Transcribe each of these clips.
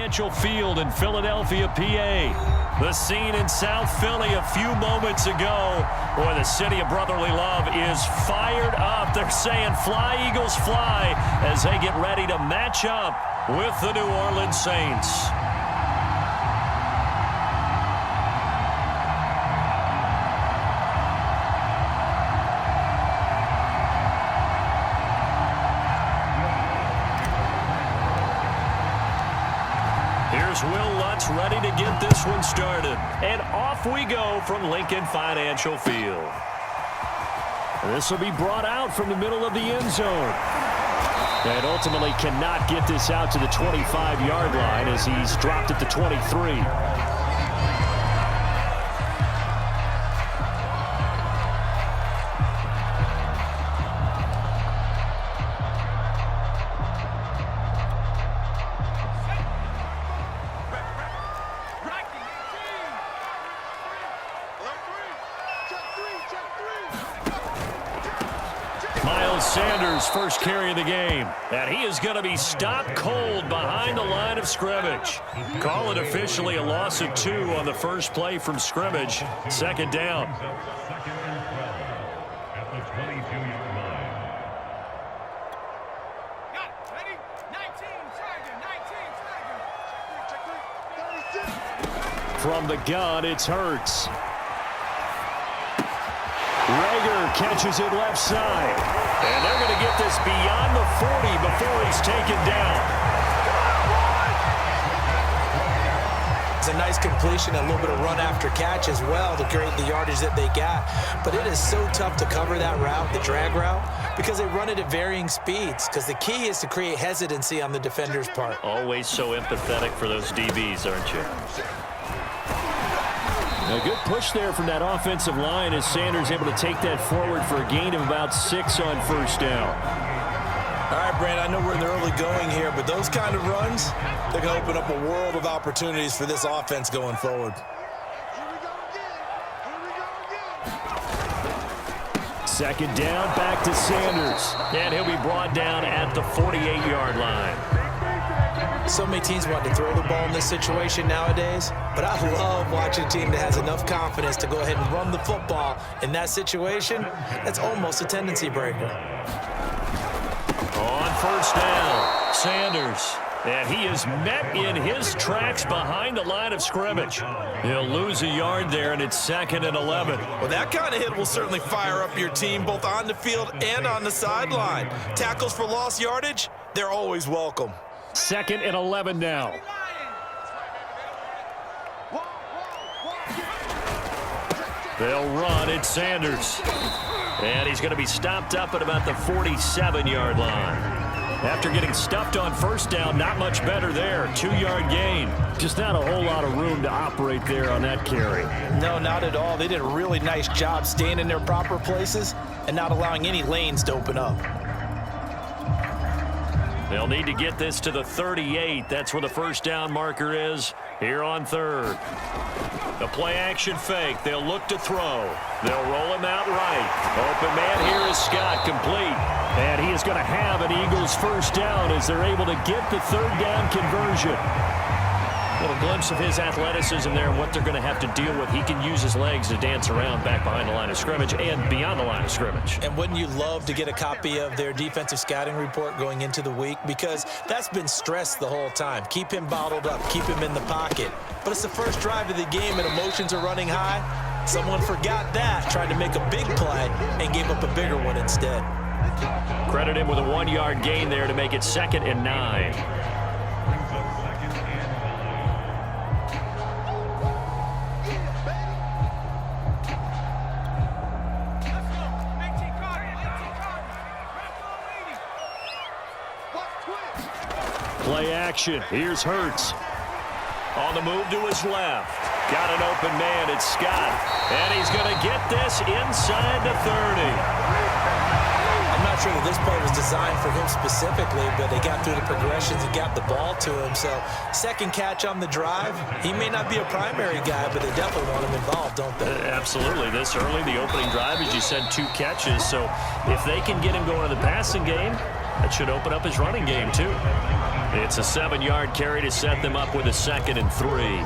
Financial Field in Philadelphia, PA. The scene in South Philly a few moments ago. Boy, the city of brotherly love is fired up. They're saying fly, Eagles, fly, as they get ready to match up with the New Orleans Saints. Here's Will Lutz ready to get this one started. And off we go from Lincoln Financial Field. This will be brought out from the middle of the end zone. And ultimately cannot get this out to the 25-yard line as he's dropped at the 23. Sanders first carry of the game, and he is going to be stopped cold behind the line of scrimmage. Call it officially a loss of 2 on the first play from scrimmage. Second down. From the gun, it's Hurts. Rager catches it left side. And they're going to get this beyond the 40 before he's taken down. It's a nice completion, a little bit of run after catch as well to create the yardage that they got. But it is so tough to cover that route, the drag route, because they run it at varying speeds. Because the key is to create hesitancy on the defender's part. Always so empathetic for those DBs, aren't you? A good push there from that offensive line as Sanders able to take that forward for a gain of about 6 on first down. All right, Brand, I know we're in the early going here, but those kind of runs, they're going to open up a world of opportunities for this offense going forward. Second down, back to Sanders. And he'll be brought down at the 48-yard line. So many teams want to throw the ball in this situation nowadays, but I love watching a team that has enough confidence to go ahead and run the football in that situation. That's almost a tendency breaker. On first down, Sanders. And he is met in his tracks behind the line of scrimmage. He'll lose a yard there, and it's 2nd and 11. Well, that kind of hit will certainly fire up your team both on the field and on the sideline. Tackles for lost yardage, they're always welcome. 2nd and 11 now. They'll run. It's Sanders. And he's going to be stopped up at about the 47-yard line. After getting stuffed on first down, not much better there. 2-yard gain. Just not a whole lot of room to operate there on that carry. No, not at all. They did a really nice job staying in their proper places and not allowing any lanes to open up. They'll need to get this to the 38. That's where the first down marker is here on 3rd. The play action fake. They'll look to throw. They'll roll him out right. Open man here is Scott, complete. And he is going to have an Eagles first down as they're able to get the 3rd down conversion. A little glimpse of his athleticism there and what they're going to have to deal with. He can use his legs to dance around back behind the line of scrimmage and beyond the line of scrimmage. And wouldn't you love to get a copy of their defensive scouting report going into the week? Because that's been stressed the whole time. Keep him bottled up. Keep him in the pocket. But it's the first drive of the game and emotions are running high. Someone forgot that, tried to make a big play, and gave up a bigger one instead. Credit him with a 1-yard gain there to make it 2nd and 9. Play action. Here's Hurts. On the move to his left. Got an open man. It's Scott. And he's going to get this inside the 30. I'm not sure that this play was designed for him specifically, but they got through the progressions and got the ball to him. So, second catch on the drive. He may not be a primary guy, but they definitely want him involved, don't they? Absolutely. This early, the opening drive, as you said, 2 catches. So, if they can get him going in the passing game, That should open up his running game, too. It's a 7-yard carry to set them up with a 2nd and 3.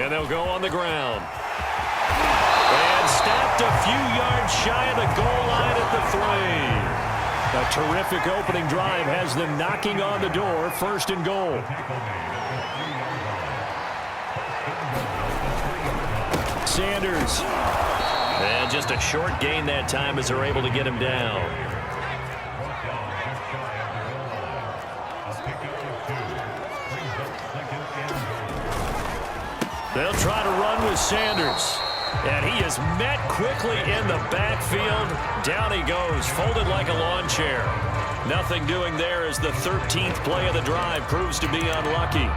And they'll go on the ground. And stopped a few yards shy of the goal line at the 3. A terrific opening drive has them knocking on the door, 1st and goal. Sanders. And just a short gain that time as they're able to get him down. They'll try to run with Sanders. And he is met quickly in the backfield. Down he goes, folded like a lawn chair. Nothing doing there as the 13th play of the drive proves to be unlucky.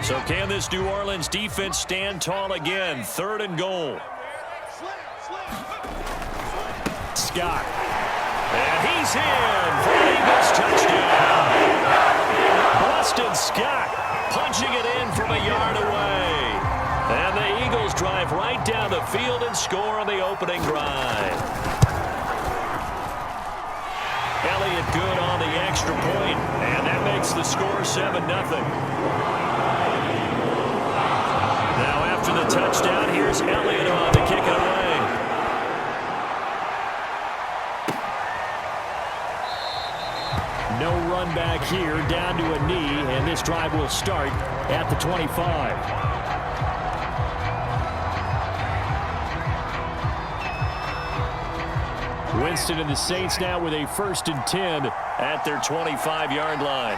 So can this New Orleans defense stand tall again? 3rd and goal. Scott. And he's in for the Eagles touchdown. Boston Scott punching it in from a yard away. And the Eagles drive right down the field and score on the opening drive. Elliott good on the extra point, and that makes the score 7-0. Now after the touchdown, here's Elliott on to kick it away. No run back here, down to a knee, and this drive will start at the 25. Winston and the Saints now with a 1st and 10 at their 25-yard line.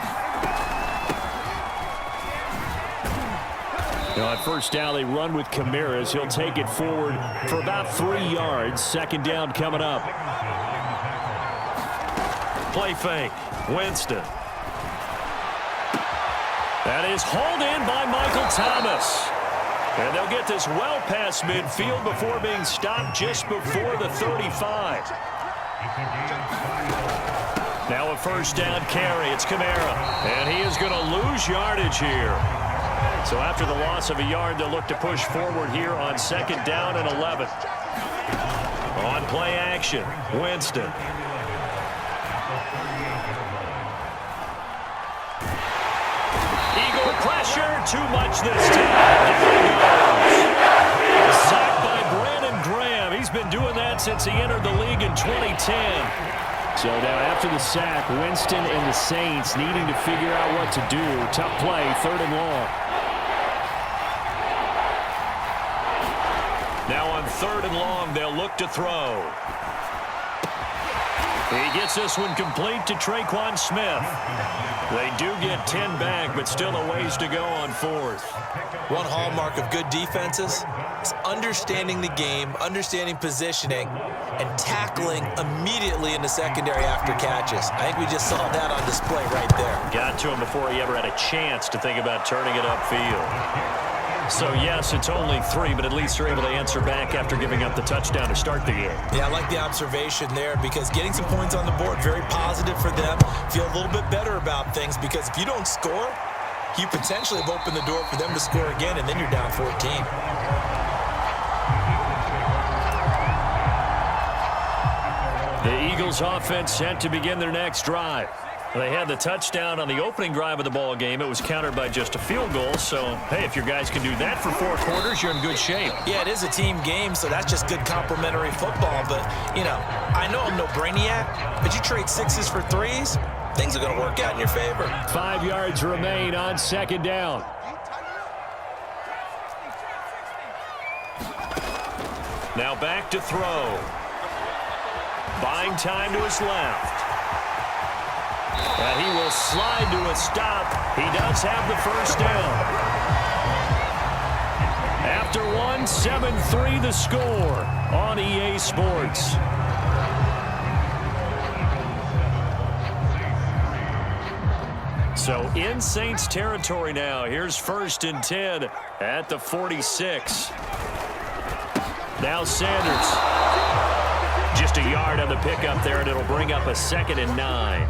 Now at first down, they run with Kamara. He'll take it forward for about 3 yards. 2nd down coming up. Play fake. Winston. That is hauled in by Michael Thomas. And they'll get this well past midfield before being stopped just before the 35. Now a 1st down carry. It's Kamara. And he is going to lose yardage here. So after the loss of a yard, they'll look to push forward here on 2nd down and 11. On play action, Winston. Eagle pressure, too much this time. There he goes. Sacked by Brandon Graham. He's been doing that since he entered the league in 2010. So now after the sack, Winston and the Saints needing to figure out what to do. Tough play, 3rd and long. Now on 3rd and long, they'll look to throw. He gets this one complete to Traquan Smith. They do get 10 back, but still a ways to go on 4th. One hallmark of good defenses is understanding the game, understanding positioning, and tackling immediately in the secondary after catches. I think we just saw that on display right there. Got to him before he ever had a chance to think about turning it upfield. So, yes, it's only 3, but at least they're able to answer back after giving up the touchdown to start the game. Yeah, I like the observation there because getting some points on the board, very positive for them. Feel a little bit better about things because if you don't score, you potentially have opened the door for them to score again, and then you're down 14. The Eagles offense set to begin their next drive. They had the touchdown on the opening drive of the ball game. It was countered by just a field goal. So, hey, if your guys can do that for 4 quarters, you're in good shape. Yeah, it is a team game, so that's just good complementary football. But, you know, I know I'm no brainiac, but you trade 6s for 3s, things are going to work out in your favor. 5 yards remain on 2nd down. Now back to throw. Buying time to his left. And he will slide to a stop. He does have the 1st down. After 1, 7-3 the score on EA Sports. So in Saints territory now. Here's 1st and 10 at the 46. Now Sanders. Just a yard on the pickup there, and it'll bring up a 2nd and 9.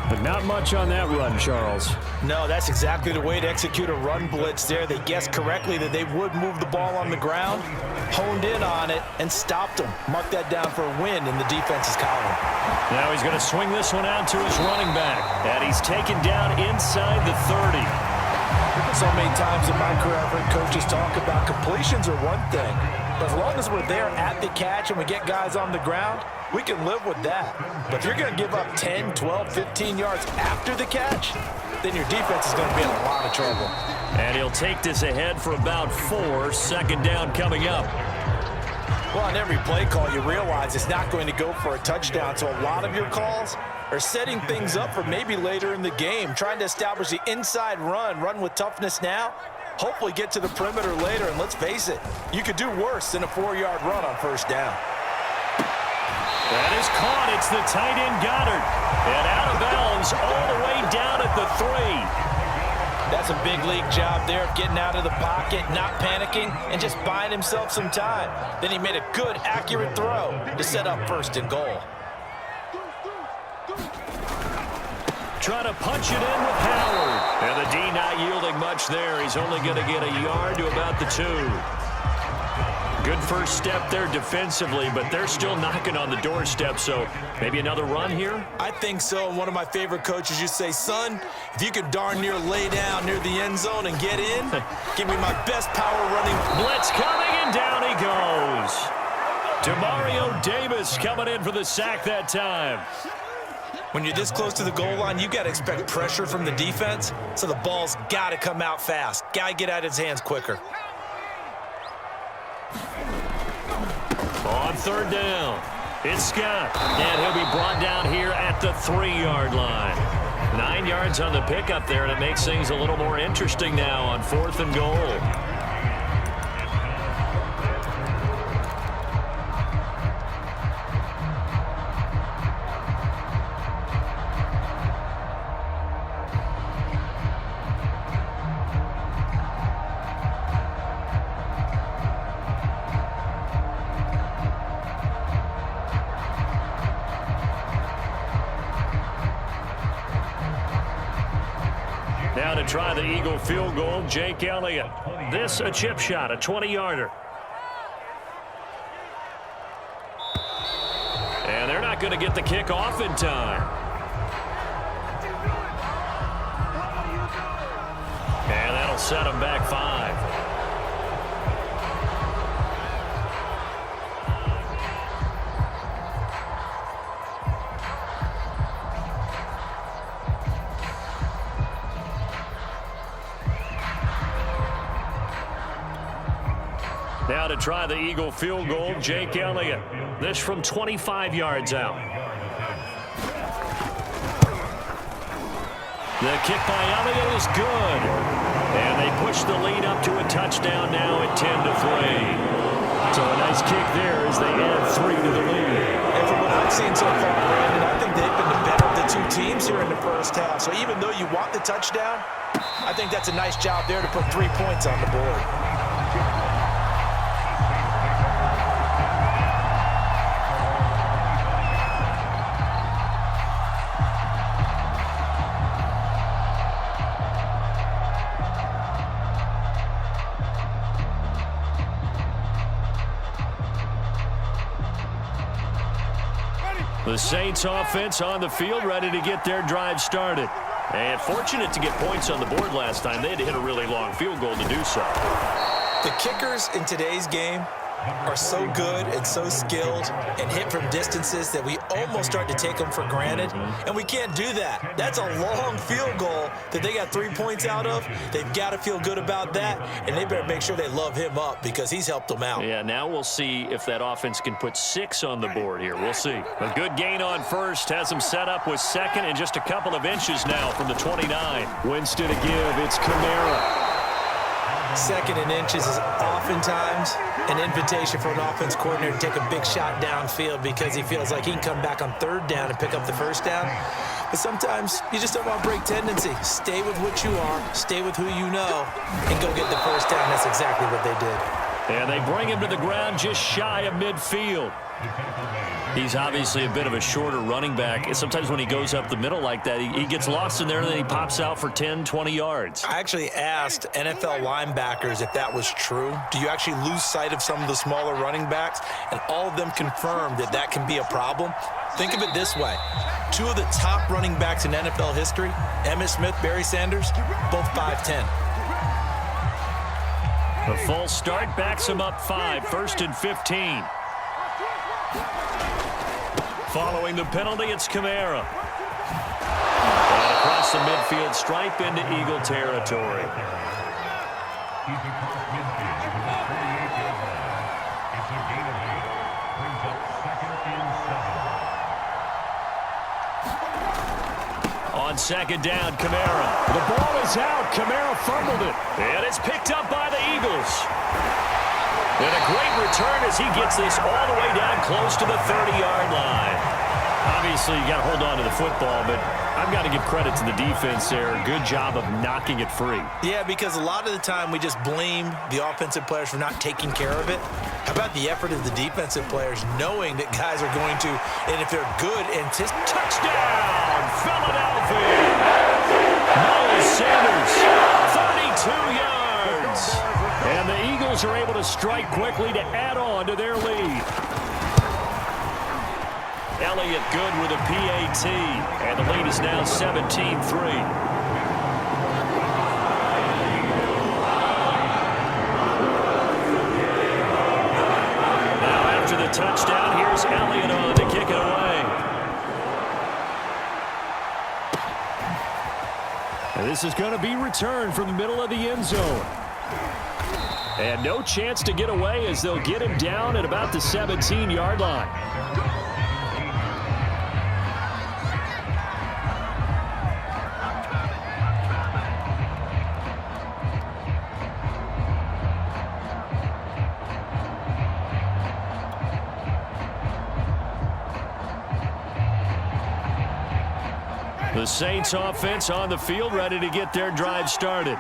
But not much on that run, Charles. No, that's exactly the way to execute a run blitz there. They guessed correctly that they would move the ball on the ground, honed in on it, and stopped them. Mark that down for a win in the defense's column. Now he's going to swing this one out to his running back. And he's taken down inside the 30. So many times in my career, I've heard coaches talk about completions are one thing. But as long as we're there at the catch and we get guys on the ground, we can live with that. But if you're going to give up 10, 12, 15 yards after the catch, then your defense is going to be in a lot of trouble. And he'll take this ahead for about 4. Second down coming up. Well, on every play call, you realize it's not going to go for a touchdown. So a lot of your calls are setting things up for maybe later in the game, trying to establish the inside run with toughness now, hopefully get to the perimeter later. And let's face it, you could do worse than a 4-yard run on first down. That is caught. It's the tight end Goddard. And out of bounds all the way down at the 3. That's a big league job there of getting out of the pocket, not panicking, and just buying himself some time. Then he made a good, accurate throw to set up first and goal. Trying to punch it in with Howard. And the D not yielding much there. He's only going to get a yard to about the 2. Good first step there defensively, but they're still knocking on the doorstep, so maybe another run here? I think so. And one of my favorite coaches used to say, son, if you could darn near lay down near the end zone and get in, give me my best power running. Blitz coming, and down he goes. Demario Davis coming in for the sack that time. When you're this close to the goal line, you got to expect pressure from the defense, so the ball's got to come out fast. Got to get out of his hands quicker. On third down, it's Scott, and he'll be brought down here at the 3-yard line. 9 yards on the pickup there, and it makes things a little more interesting now on 4th and goal. Now to try the Eagle field goal, Jake Elliott. This a chip shot, a 20-yarder. And they're not going to get the kick off in time. And that'll set them back 5. Now to try the Eagle field goal, Jake Elliott. This from 25 yards out. The kick by Elliott is good. And they push the lead up to a touchdown now at 10-3. So a nice kick there as they add 3 to the lead. And from what I've seen so far, Brandon, I think they've been the better of the two teams here in the first half. So even though you want the touchdown, I think that's a nice job there to put 3 points on the board. The Saints offense on the field, ready to get their drive started. And fortunate to get points on the board last time. They had to hit a really long field goal to do so. The kickers in today's game are so good and so skilled and hit from distances that we almost start to take them for granted, and we can't do that. That's a long field goal that they got 3 points out of. They've got to feel good about that, and they better make sure they love him up because he's helped them out. Yeah, now we'll see if that offense can put 6 on the board here. We'll see. A good gain on first has them set up with second and just a couple of inches now from the 29. Winston to give. It's Kamara. Second and inches is oftentimes an invitation for an offense coordinator to take a big shot downfield because he feels like he can come back on third down and pick up the first down. But sometimes you just don't want to break tendency. Stay with what you are, stay with who you know, and go get the first down. That's exactly what they did. And they bring him to the ground just shy of midfield. He's obviously a bit of a shorter running back. Sometimes when he goes up the middle like that, he gets lost in there, and then he pops out for 10, 20 yards. I actually asked NFL linebackers if that was true. Do you actually lose sight of some of the smaller running backs? And all of them confirmed that that can be a problem. Think of it this way. Two of the top running backs in NFL history, Emmitt Smith, Barry Sanders, both 5'10". The full start backs him up 5, 1st and 15. Following the penalty, it's Kamara. And across the midfield stripe into Eagle territory. On second down, Kamara. The ball is out. Kamara fumbled it. And it's picked up by the Eagles. And a great return as he gets this all the way down close to the 30-yard line. Obviously, you got to hold on to the football, but I've got to give credit to the defense there. Good job of knocking it free. Yeah, because a lot of the time we just blame the offensive players for not taking care of it. How about the effort of the defensive players knowing that guys are going to, and if they're good, touchdown, Philadelphia! Miles Sanders, 32 yards. And the Eagles are able to strike quickly to add on to their lead. Elliott good with a PAT, and the lead is now 17-3. Now after the touchdown, here's Elliott on to kick it away. And this is going to be returned from the middle of the end zone. And no chance to get away as they'll get him down at about the 17-yard line. The Saints offense on the field, ready to get their drive started.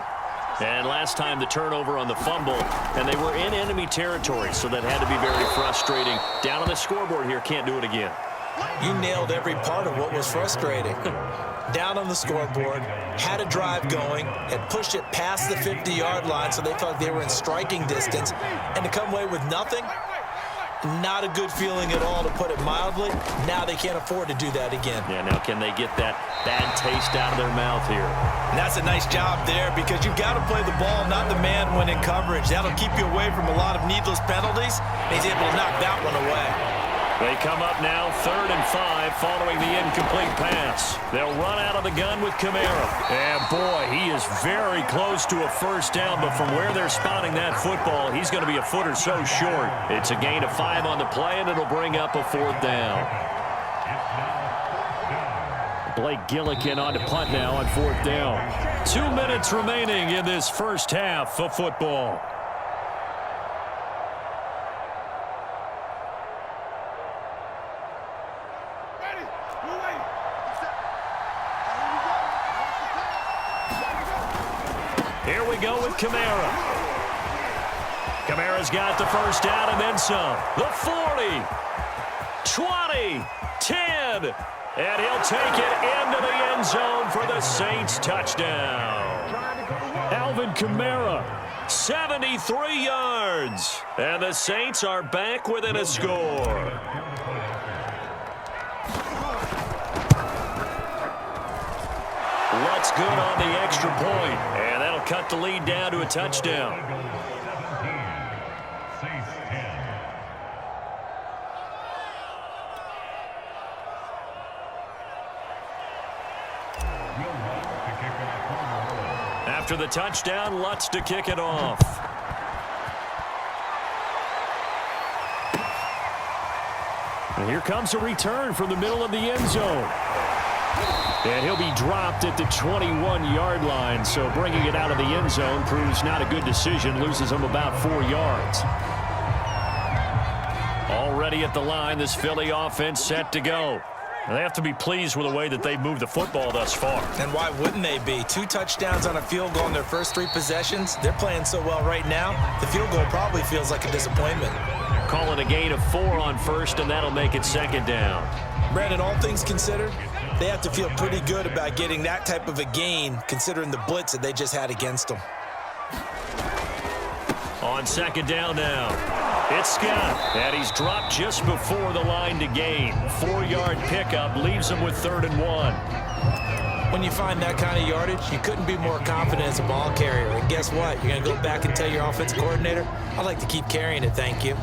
And last time the turnover on the fumble, and they were in enemy territory, so that had to be very frustrating. Down on the scoreboard here, can't do it again. You nailed every part of what was frustrating. Down on the scoreboard, had a drive going, had pushed it past the 50-yard line so they felt they were in striking distance, and to come away with nothing, not a good feeling at all, to put it mildly. Now they can't afford to do that again. Yeah, now can they get that bad taste out of their mouth here? And that's a nice job there, because you've got to play the ball, not the man when in coverage. That'll keep you away from a lot of needless penalties. He's able to knock that one away. They come up now 3rd and 5 following the incomplete pass. They'll run out of the gun with Kamara. And boy, he is very close to a first down, but from where they're spotting that football, he's going to be a foot or so short. It's a gain of 5 on the play, and it'll bring up a 4th down. Blake Gillikin on to punt now on 4th down. 2 minutes remaining in this first half of football. Here we go with Kamara. Kamara's got the first down and then some. The 40, 20, 10, and he'll take it into the end zone for the Saints touchdown. Alvin Kamara, 73 yards, and the Saints are back within a score. What's good on the extra point, and that'll cut the lead down to a touchdown. After the touchdown, Lutz to kick it off. And here comes a return from the middle of the end zone. And he'll be dropped at the 21-yard line, so bringing it out of the end zone proves not a good decision, loses him about 4 yards. Already at the line, this Philly offense set to go. They have to be pleased with the way that they've moved the football thus far. And why wouldn't they be? 2 touchdowns on a field goal in their first 3 possessions. They're playing so well right now, the field goal probably feels like a disappointment. Call it a gain of 4 on first, and that'll make it 2nd down. Brandon, all things considered, they have to feel pretty good about getting that type of a gain, considering the blitz that they just had against them. On 2nd down now, it's Scott, and he's dropped just before the line to gain. 4-yard pickup leaves him with 3rd and 1. When you find that kind of yardage, you couldn't be more confident as a ball carrier. And guess what? You're going to go back and tell your offensive coordinator, I'd like to keep carrying it, thank you.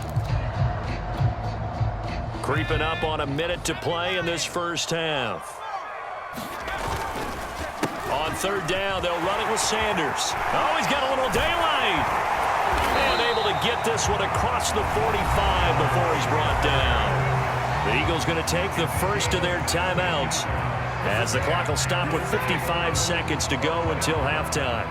Creeping up on a minute to play in this first half. On 3rd down, they'll run it with Sanders. Oh, he's got a little daylight. And able to get this one across the 45 before he's brought down. The Eagles going to take the first of their timeouts as the clock will stop with 55 seconds to go until halftime.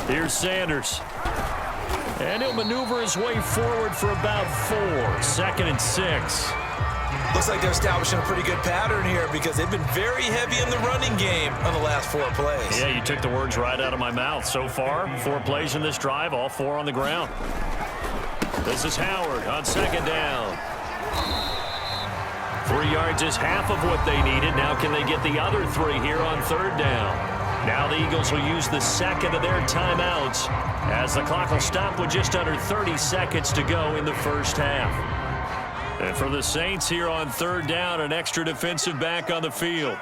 Here's Sanders. And he'll maneuver his way forward for about 4. 2nd and 6. Looks like they're establishing a pretty good pattern here because they've been very heavy in the running game on the last 4 plays. Yeah, you took the words right out of my mouth. So far, 4 plays in this drive, all 4 on the ground. This is Howard on 2nd down. 3 yards is half of what they needed. Now can they get the other 3 here on 3rd down? Now the Eagles will use the 2nd of their timeouts as the clock will stop with just under 30 seconds to go in the first half. And for the Saints here on 3rd down, an extra defensive back on the field.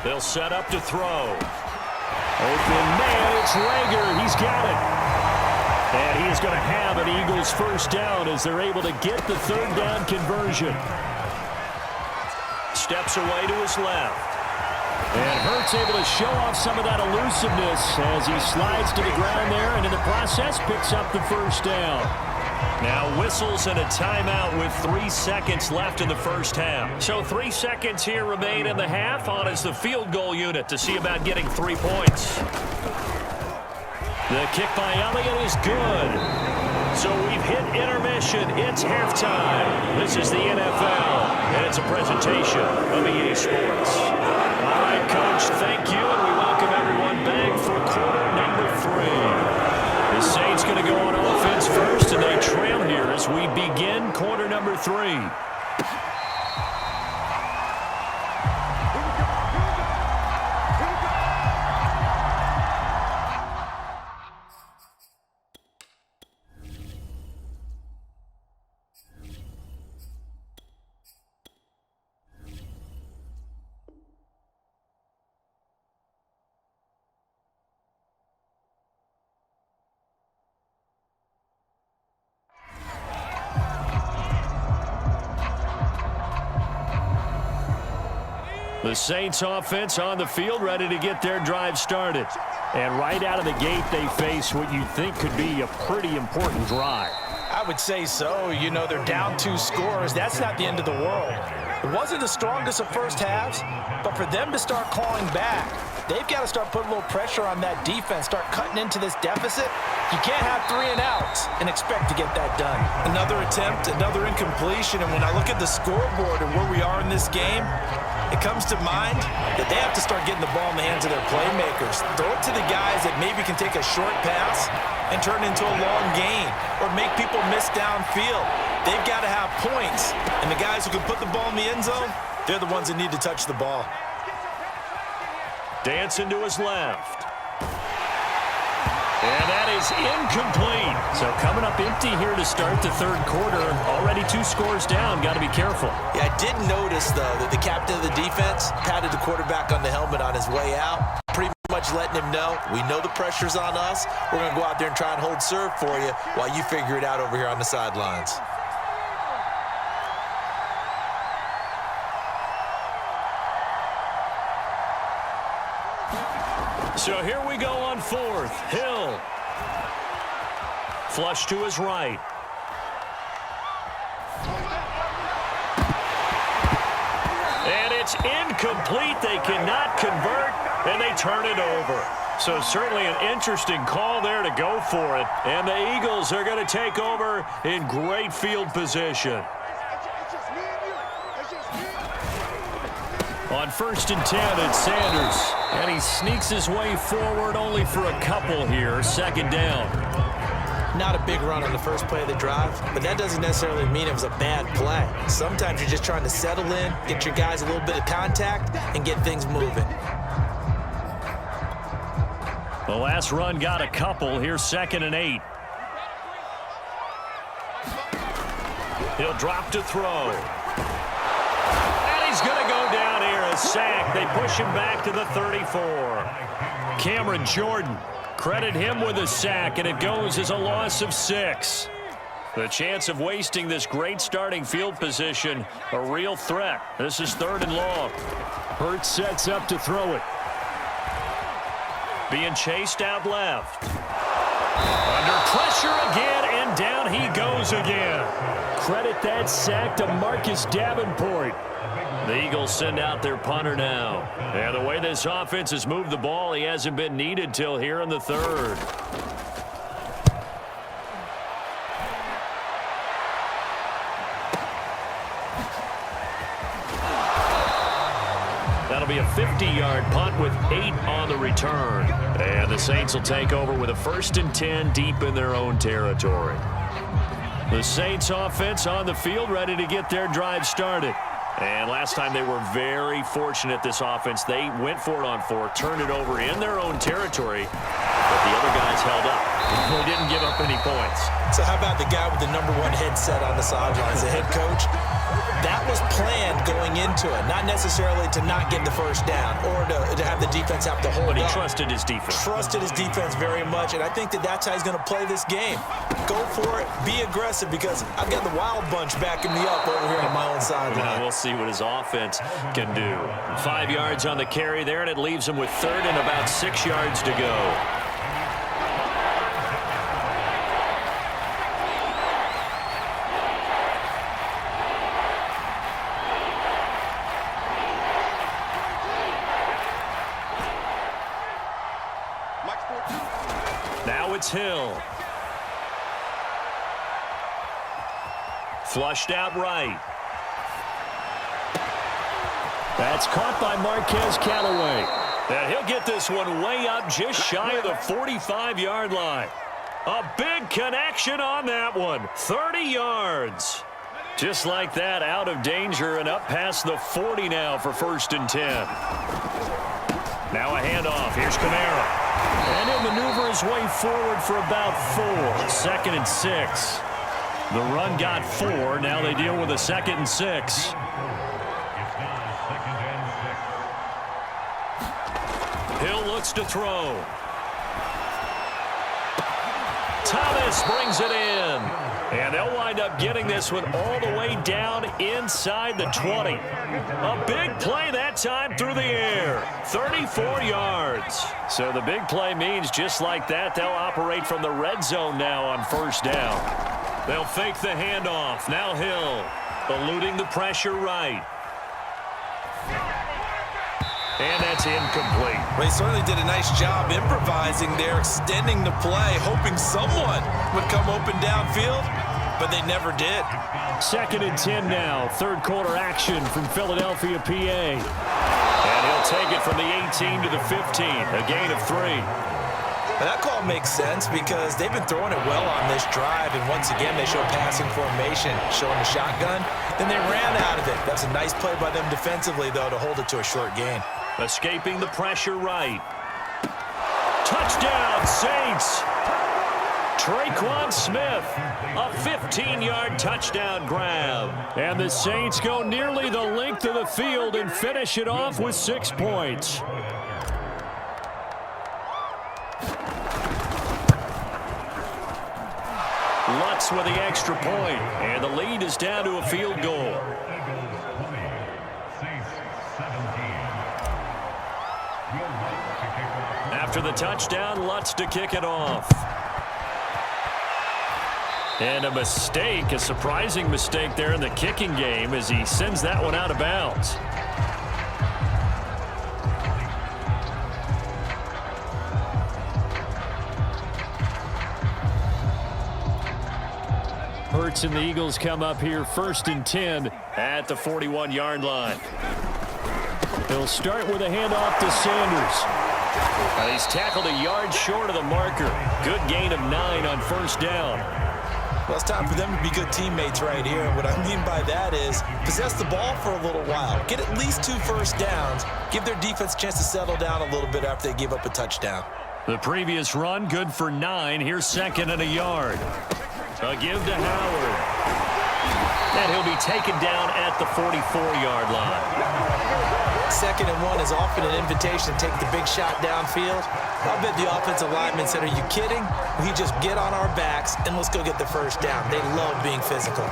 They'll set up to throw. Open man, it's Rager. He's got it. And he is going to have an Eagles first down as they're able to get the 3rd down conversion. Steps away to his left. And Hurts able to show off some of that elusiveness as he slides to the ground there and in the process picks up the first down. Now whistles and a timeout with 3 seconds left in the first half. So 3 seconds here remain in the half on as the field goal unit to see about getting 3 points. The kick by Elliott is good. So we've hit intermission. It's halftime. This is the NFL, and it's a presentation of EA Sports. All right, Coach, thank you, and we welcome everyone back for quarter number 3. The Saints going to go on offense first, and they trail here as we begin quarter number 3. The Saints offense on the field, ready to get their drive started. And right out of the gate, they face what you think could be a pretty important drive. I would say so. You know, they're down 2 scores. That's not the end of the world. It wasn't the strongest of first halves, but for them to start clawing back, they've got to start putting a little pressure on that defense, start cutting into this deficit. You can't have 3 and outs and expect to get that done. Another attempt, another incompletion, and when I look at the scoreboard and where we are in this game, it comes to mind that they have to start getting the ball in the hands of their playmakers. Throw it to the guys that maybe can take a short pass and turn it into a long gain or make people miss downfield. They've got to have points, and the guys who can put the ball in the end zone, they're the ones that need to touch the ball. Dancing to his left. And that is incomplete. So coming up empty here to start the 3rd quarter. Already 2 scores down. Got to be careful. Yeah, I did notice, though, that the captain of the defense patted the quarterback on the helmet on his way out. Pretty much letting him know, we know the pressure's on us. We're going to go out there and try and hold serve for you while you figure it out over here on the sidelines. So here we go on 4th. Hill. Flush to his right. And incomplete. They cannot convert, and they turn it over. So certainly an interesting call there to go for it. And the Eagles are going to take over in great field position. On 1st and 10, it's Sanders. And he sneaks his way forward only for a couple here. 2nd down. Not a big run on the first play of the drive, but that doesn't necessarily mean it was a bad play. Sometimes you're just trying to settle in, get your guys a little bit of contact, and get things moving. The last run got a couple. Here's 2nd and 8. He'll drop to throw. And he's going to go down here. A sack. They push him back to the 34. Cameron Jordan. Credit him with a sack, and it goes as a loss of 6. The chance of wasting this great starting field position, a real threat. This is 3rd and long. Hurts sets up to throw it. Being chased out left. Under pressure again, and down he goes again. Credit that sack to Marcus Davenport. The Eagles send out their punter now. And the way this offense has moved the ball, he hasn't been needed till here in the 3rd. That'll be a 50-yard punt with 8 on the return. And the Saints will take over with a 1st and 10 deep in their own territory. The Saints offense on the field ready to get their drive started. And last time they were very fortunate, this offense. They went for it on 4, turned it over in their own territory, but the other guys held up. They didn't give up any points. So how about the guy with the #1 headset on the sideline as a head coach? That was planned going into it, not necessarily to not get the first down or to have the defense have to hold But he up. trusted his defense. Trusted his defense very much, and I think that's how he's going to play this game. Go for it, be aggressive, because I've got the Wild Bunch backing me up over here on my own sideline. We'll see what his offense can do. 5 yards on the carry there, and it leaves him with 3rd and about 6 yards to go. Now it's Hill. Flushed out right. That's caught by Marquez Callaway. And he'll get this one way up just shy of the 45-yard line. A big connection on that one. 30 yards. Just like that, out of danger and up past the 40 now for 1st and 10. Now a handoff. Here's Kamara. And he'll maneuver his way forward for about 4. 2nd and 6. The run got 4. Now they deal with a 2nd and 6. Hill looks to throw. Thomas brings it in. And they'll wind up getting this one all the way down inside the 20. A big play that time through the air. 34 yards. So the big play means just like that, they'll operate from the red zone now on 1st down. They'll fake the handoff. Now Hill eluding the pressure right. And that's incomplete. Well, he certainly did a nice job improvising there, extending the play, hoping someone would come open downfield, but they never did. 2nd and 10 now. 3rd quarter action from Philadelphia, PA. And he'll take it from the 18 to the 15. A gain of 3. And that call makes sense because they've been throwing it well on this drive, and once again they show passing formation, showing the shotgun. Then they ran out of it. That's a nice play by them defensively, though, to hold it to a short gain. Escaping the pressure right. Touchdown, Saints. Traquan Smith, a 15-yard touchdown grab. And the Saints go nearly the length of the field and finish it off with 6 points. Lutz with the extra point, and the lead is down to a field goal. After the touchdown, Lutz to kick it off. And a mistake, a surprising mistake there in the kicking game as he sends that one out of bounds. Hurts and the Eagles come up here 1st and 10 at the 41-yard line. He'll start with a handoff to Sanders. He's tackled a yard short of the marker. Good gain of 9 on 1st down. Well, it's time for them to be good teammates right here. And what I mean by that is possess the ball for a little while. Get at least 2 first downs. Give their defense a chance to settle down a little bit after they give up a touchdown. The previous run, good for 9. Here's 2nd and a yard. A give to Howard. And he'll be taken down at the 44-yard line. 2nd and 1 is often an invitation to take the big shot downfield. I bet the offensive lineman said, are you kidding? We just get on our backs and let's go get the first down. They love being physical.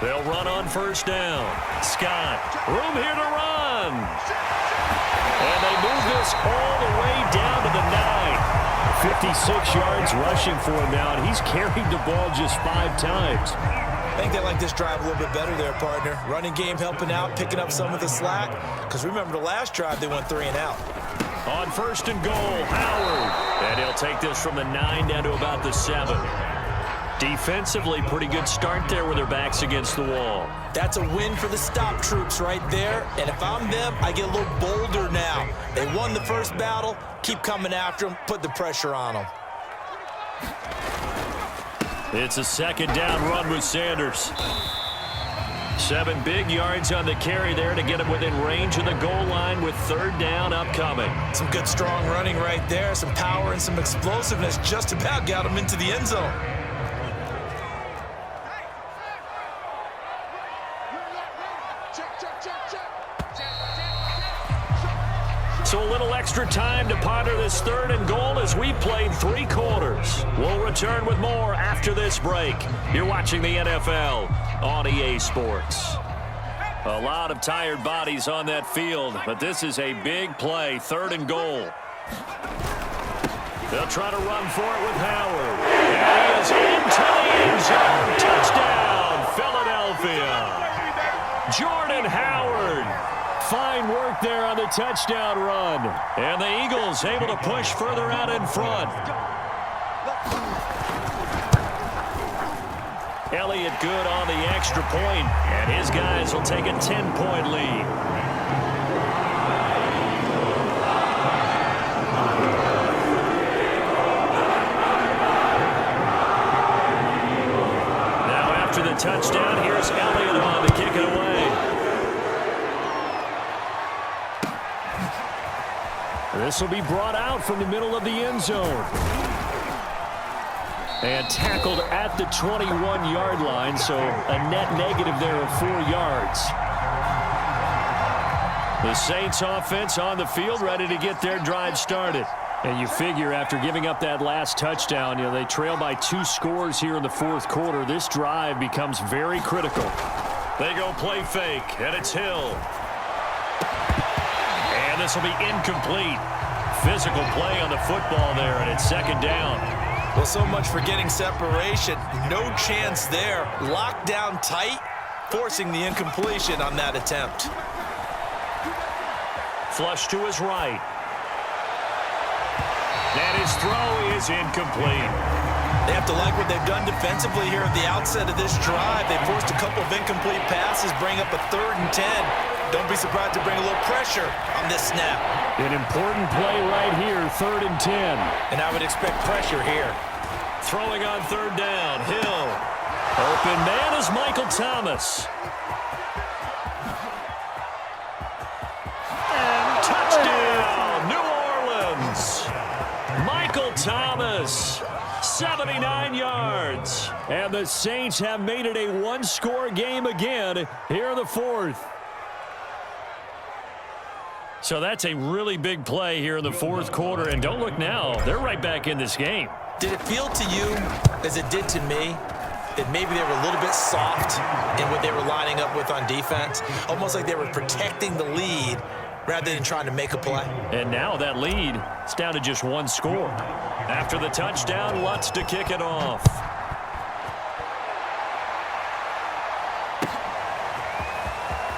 They'll run on 1st down. Scott, room here to run. And they move this all the way down to the 9. 56 yards rushing for him now, and he's carried the ball just 5 times. I think they like this drive a little bit better there, partner. Running game helping out, picking up some of the slack. Because remember the last drive, they went 3 and out. On 1st and goal, Howard. And he'll take this from the 9 down to about the 7. Defensively, pretty good start there with their backs against the wall. That's a win for the stop troops right there. And if I'm them, I get a little bolder now. They won the first battle. Keep coming after them. Put the pressure on them. It's a 2nd down run with Sanders. 7 big yards on the carry there to get him within range of the goal line with 3rd down upcoming. Some good strong running right there. Some power and some explosiveness just about got him into the end zone. So a little extra time to ponder this 3rd and goal as we played 3 quarters. We'll return with more after this break. You're watching the NFL on EA Sports. A lot of tired bodies on that field, but this is a big play, 3rd and goal. They'll try to run for it with Howard. And he is into the end zone. Touchdown, Philadelphia. Jordan Howard. Fine work there on the touchdown run. And the Eagles able to push further out in front. Elliott good on the extra point, and his guys will take a 10-point lead. Now after the touchdown, here's Elliott on to kick it away. This will be brought out from the middle of the end zone. And tackled at the 21-yard line, so a net negative there of 4 yards. The Saints offense on the field ready to get their drive started. And you figure after giving up that last touchdown, they trail by 2 scores here in the 4th quarter. This drive becomes very critical. They go play fake, and it's Hill. And this will be incomplete. Physical play on the football there, and it's 2nd down. Well, so much for getting separation. No chance there. Locked down tight, forcing the incompletion on that attempt. Flush to his right. And his throw is incomplete. They have to like what they've done defensively here at the outset of this drive. They forced a couple of incomplete passes, bring up a 3rd and 10. Don't be surprised to bring a little pressure on this snap. An important play right here, 3rd and 10. And I would expect pressure here. Throwing on 3rd down, Hill. Open man is Michael Thomas. And touchdown, New Orleans. Michael Thomas, 79 yards. And the Saints have made it a 1-score game again here in the 4th. So that's a really big play here in the 4th quarter. And don't look now, they're right back in this game. Did it feel to you, as it did to me, that maybe they were a little bit soft in what they were lining up with on defense? Almost like they were protecting the lead rather than trying to make a play. And now that lead is down to just 1 score. After the touchdown, Lutz to kick it off.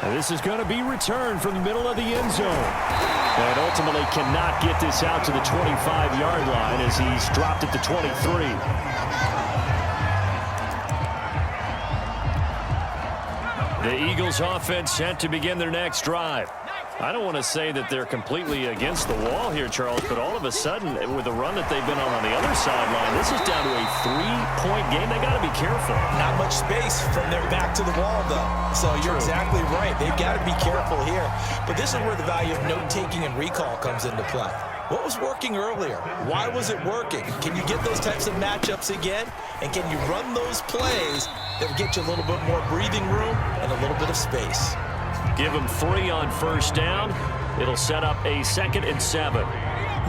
And this is going to be returned from the middle of the end zone. And ultimately cannot get this out to the 25-yard line as he's dropped it to 23. The Eagles offense set to begin their next drive. I don't want to say that they're completely against the wall here, Charles, but all of a sudden, with the run that they've been on the other sideline, this is down to a 3-point game. They got to be careful. Not much space from their back to the wall, though. So you're exactly right. They've got to be careful here. But this is where the value of note-taking and recall comes into play. What was working earlier? Why was it working? Can you get those types of matchups again? And can you run those plays that will get you a little bit more breathing room and a little bit of space? Give them 3 on first down. It'll set up a 2nd and 7.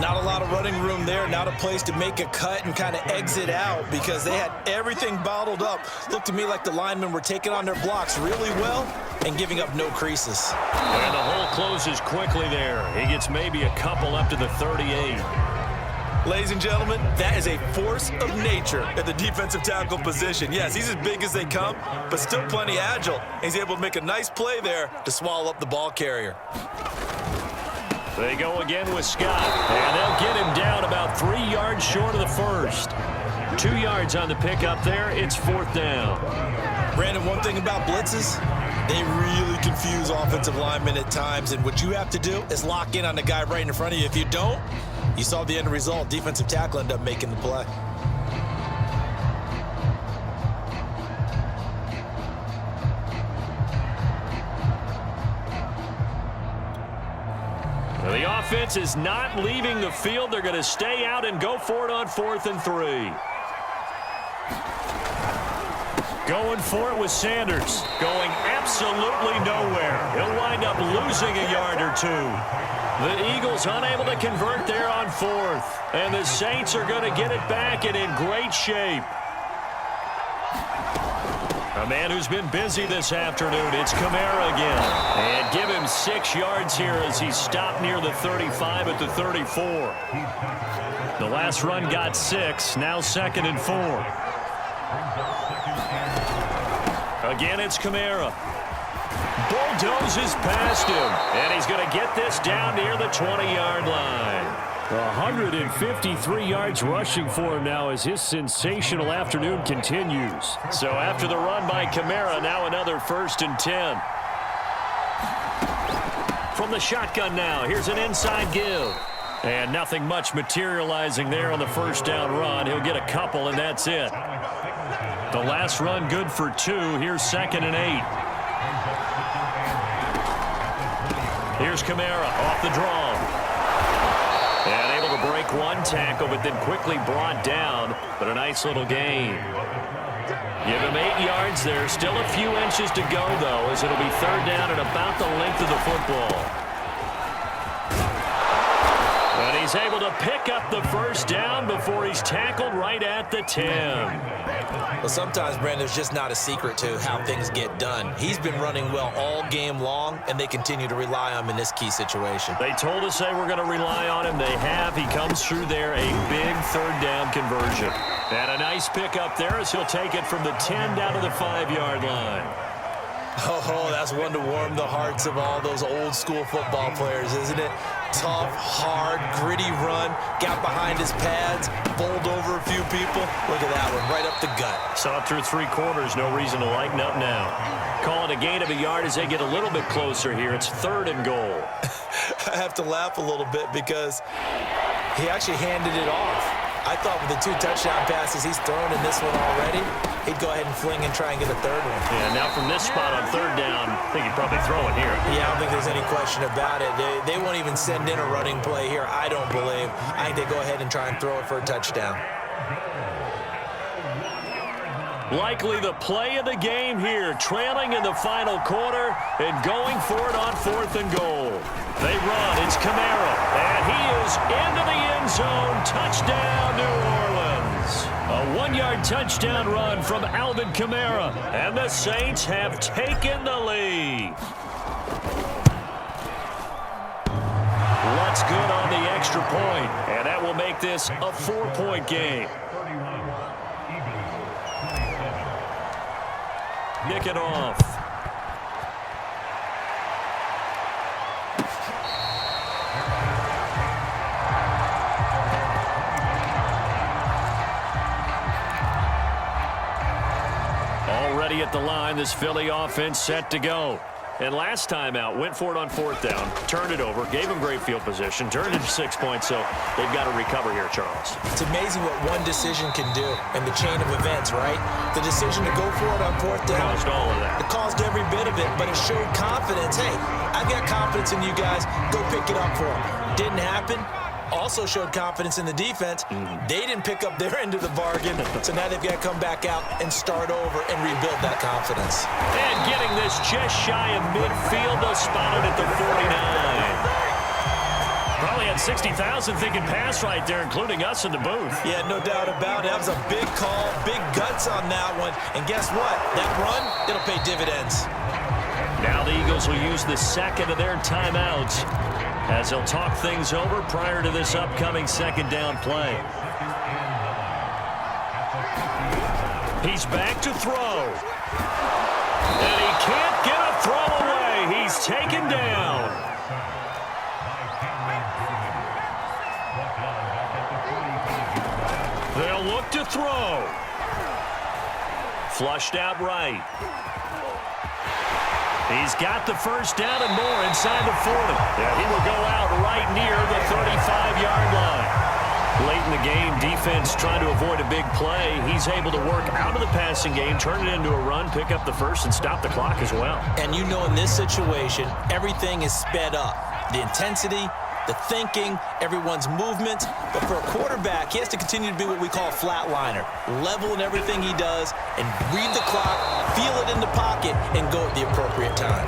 Not a lot of running room there. Not a place to make a cut and kind of exit out because they had everything bottled up. Looked to me like the linemen were taking on their blocks really well and giving up no creases. And the hole closes quickly there. He gets maybe a couple up to the 38. Ladies and gentlemen, that is a force of nature at the defensive tackle position. Yes, he's as big as they come, but still plenty agile. He's able to make a nice play there to swallow up the ball carrier. They go again with Scott, and they'll get him down about 3 yards short of the first. 2 yards on the pickup there. It's 4th down. Brandon, one thing about blitzes, they really confuse offensive linemen at times, and what you have to do is lock in on the guy right in front of you. If you don't, you saw the end result. Defensive tackle ended up making the play. The offense is not leaving the field. They're going to stay out and go for it on 4th and 3. Going for it with Sanders. Going absolutely nowhere. He'll wind up losing a yard or 2. The Eagles unable to convert there on 4th. And the Saints are going to get it back and in great shape. A man who's been busy this afternoon, it's Kamara again. And give him 6 yards here as he's stopped near the 35 at the 34. The last run got 6, now 2nd and 4. Again, it's Kamara. Bulldozes past him, and he's going to get this down near the 20-yard line. 153 yards rushing for him now as his sensational afternoon continues. So after the run by Kamara, now another 1st and 10. From the shotgun now, here's an inside give. And nothing much materializing there on the first down run. He'll get a couple, and that's it. The last run good for 2. Here's 2nd and 8. Here's Kamara off the draw. And able to break one tackle, but then quickly brought down. But a nice little gain. Give him 8 yards there. Still a few inches to go, though, as it'll be 3rd down and about the length of the football. And he's able to pick up the first down before he's tackled right at the 10. Well, sometimes, Brandon, there's just not a secret to how things get done. He's been running well all game long, and they continue to rely on him in this key situation. They told us they were going to rely on him. They have. He comes through there, a big 3rd down conversion. And a nice pickup there as he'll take it from the 10 down to the 5-yard line. Oh, that's one to warm the hearts of all those old-school football players, isn't it? Tough, hard, gritty run, got behind his pads, bowled over a few people. Look at that one, right up the gut. Saw it through 3 quarters, no reason to lighten up now. Call it a gain of a yard as they get a little bit closer here. It's 3rd and goal. I have to laugh a little bit because he actually handed it off. I thought with the 2 touchdown passes he's thrown in this one already, he'd go ahead and fling and try and get a 3rd one. Yeah, now from this spot on 3rd down, I think he'd probably throw it here. Yeah, I don't think there's any question about it. They won't even send in a running play here, I don't believe. I think they go ahead and try and throw it for a touchdown. Likely the play of the game here, trailing in the final quarter and going for it on 4th and goal. They run, it's Kamara, and he is into the end zone. Touchdown, New Orleans. A 1-yard touchdown run from Alvin Kamara, and the Saints have taken the lead. What's good on the extra point, and that will make this a 4-point game. Nick it off. at the line. This Philly offense set to go. And last time out, went for it on 4th down, turned it over, gave them great field position, turned it to 6 points, so they've got to recover here, Charles. It's amazing what one decision can do in the chain of events, right? The decision to go for it on 4th down. Caused all of that. It caused every bit of it, but it showed confidence. Hey, I've got confidence in you guys. Go pick it up for them. Didn't happen. Also showed confidence in the defense. They didn't pick up their end of the bargain, so now they've got to come back out and start over and rebuild that confidence. And getting this just shy of midfield, they'll spot it at the 49. Probably had 60,000 thinking pass right there, including us in the booth. Yeah, no doubt about it. That was a big call, big guts on that one. And guess what? That run, it'll pay dividends. Now the Eagles will use the second of their timeouts as they'll talk things over prior to this upcoming 2nd down play. He's back to throw. And he can't get a throw away. He's taken down. They'll look to throw. Flushed out right. He's got the 1st down and more inside the 40. Yeah, he will go out right near the 35-yard line. Late in the game, defense trying to avoid a big play. He's able to work out of the passing game, turn it into a run, pick up the 1st, and stop the clock as well. And you know in this situation, everything is sped up. The intensity, the thinking, everyone's movement. But for a quarterback, he has to continue to be what we call a flatliner. Level in everything he does and read the clock, feel it in the pocket, and go at the appropriate time.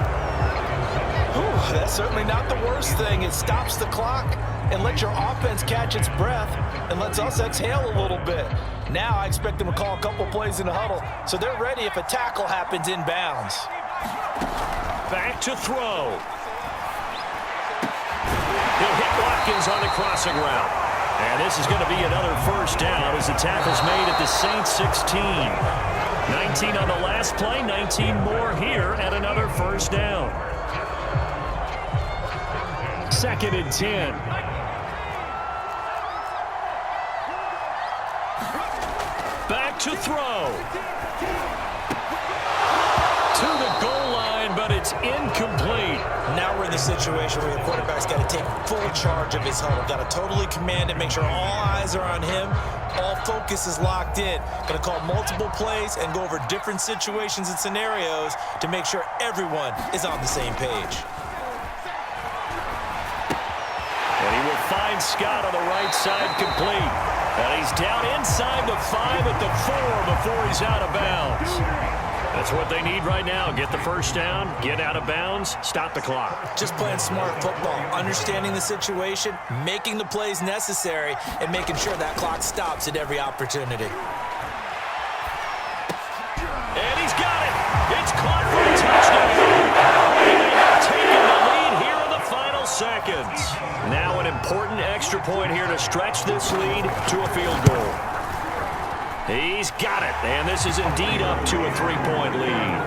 Ooh, that's certainly not the worst thing. It stops the clock and lets your offense catch its breath and lets us exhale a little bit. Now I expect them to call a couple plays in the huddle so they're ready if a tackle happens inbounds. Back to throw. He'll hit Watkins on the crossing route. And this is going to be another 1st down as the tackle's made at the Saints 16. 19 on the last play, 19 more here at another 1st down. 2nd and 10. Back to throw. To the goal line, but it's incomplete. Now we're in the situation where the quarterback's got to take full charge of his huddle. Got to totally command it, make sure all eyes are on him. All focus is locked in. Going to call multiple plays and go over different situations and scenarios to make sure everyone is on the same page. And he will find Scott on the right side complete. And he's down inside the 5 at the 4 before he's out of bounds. That's what they need right now. Get the 1st down, get out of bounds, stop the clock. Just playing smart football, understanding the situation, making the plays necessary, and making sure that clock stops at every opportunity. And he's got it. It's caught for a touchdown. And they have taken the lead here in the final seconds. Now an important extra point here to stretch this lead to a field goal. He's got it, and this is indeed up to a 3-point lead.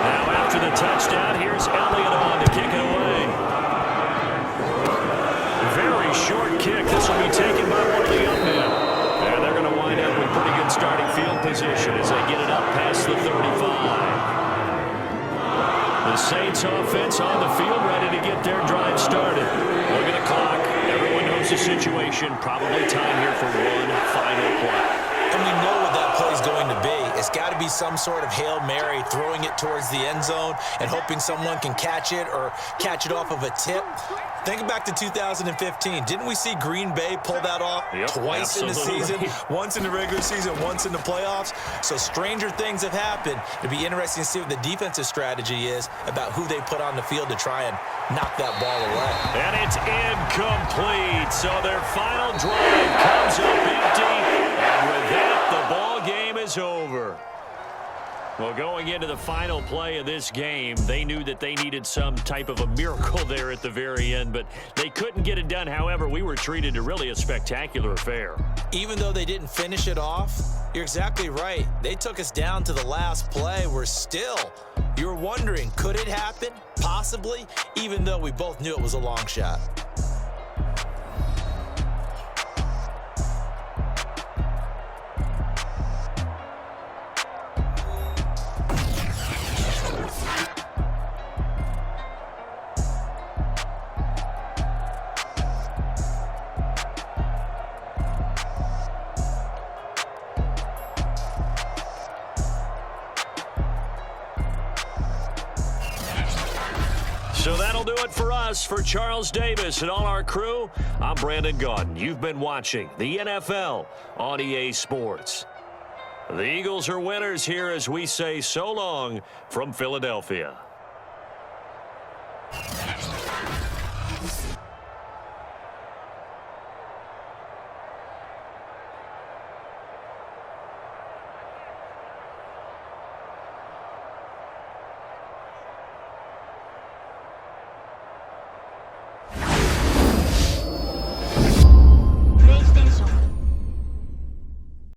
Now after the touchdown, here's Elliott on to kick it away. Very short kick. This will be taken by one of the young men. And they're going to wind up with pretty good starting field position as they get it up past the 35. The Saints offense on the field ready to get their drive started. Look at the clock. Everyone knows the situation. Probably time here for one final play. And we know what that play is going to be. It's got to be some sort of Hail Mary, throwing it towards the end zone and hoping someone can catch it or catch it off of a tip. Think back to 2015. Didn't we see Green Bay pull that off twice in the season? Once in the regular season, once in the playoffs. So stranger things have happened. It'd be interesting to see what the defensive strategy is about who they put on the field to try and knock that ball away. And it's incomplete. So their final drive comes up empty. And with that, the ball game is over. Well, going into the final play of this game, they knew that they needed some type of a miracle there at the very end, but they couldn't get it done. However, we were treated to really a spectacular affair. Even though they didn't finish it off, you're exactly right. They took us down to the last play. You were wondering, could it happen? Possibly, even though we both knew it was a long shot. So that'll do it for us. For Charles Davis and all our crew, I'm Brandon Gaudin. You've been watching the NFL on EA Sports. The Eagles are winners here as we say so long from Philadelphia.